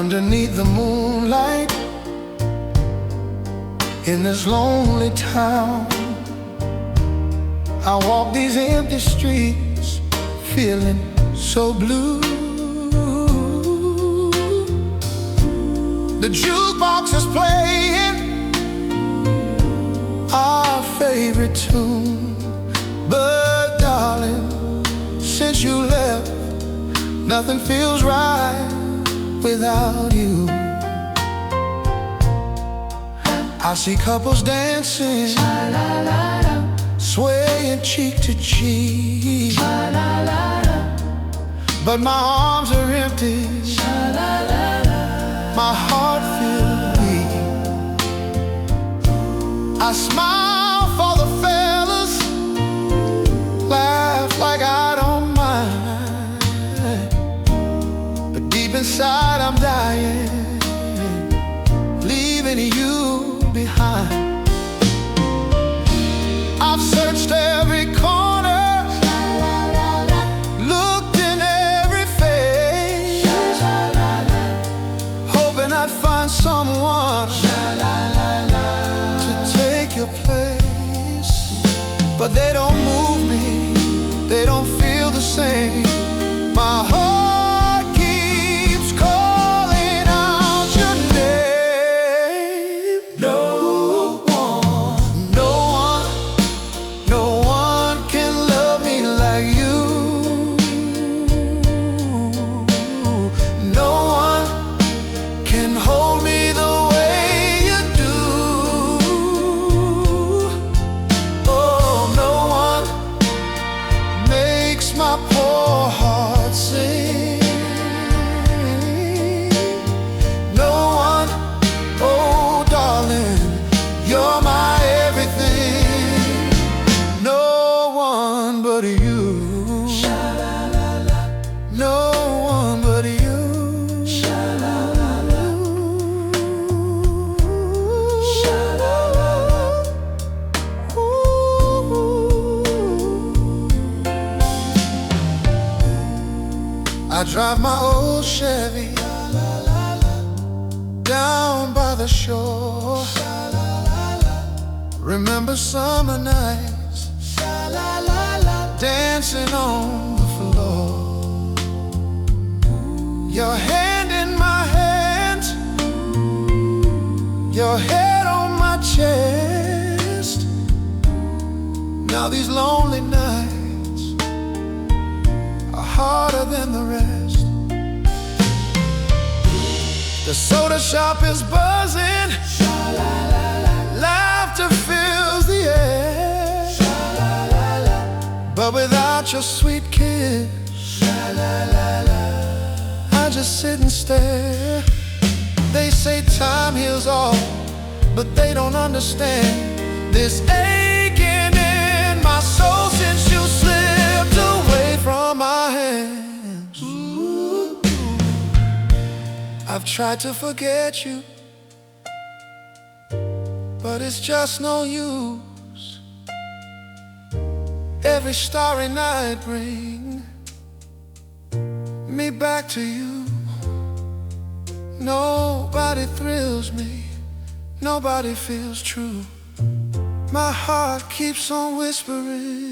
underneath the moonlight, in this lonely town, I walk these empty streets, feeling so blue. The jukebox is playing our favorite tune, but darling, since you left, nothing feels right without you. I see couples dancing, swaying cheek to cheek, but my arms are empty, my heart feels weak. I smile for the fellas, laugh like I don't mind, but deep inside I'm dying, leaving you behind. I've searched every corner, looked in every face, hoping I'd find someone to take your place. But they don't move me, they don't feel the same. My heart keeps calling out your name. No one can love me like you. No one can hold me the way you do. Oh, no one makes my poor heart sing. No one, oh darling, you're my everything. No one but you. No one but you. I drive my old Chevy down by the shore. Remember summer nights, dancing on the floor. Your hand in my hand, your head on my chest. Now these lonely nights are harder than the rest. The soda shop is buzzing, laughter fills the air, but without your sweet kiss, I just sit and stare. They say time heals all, but they don't understand this aching in my soul since you slipped away from my hands. Ooh. I've tried to forget you, but it's just no use. Every starry night bring me back to you. Nobody thrills me, nobody feels true. My heart keeps on whispering.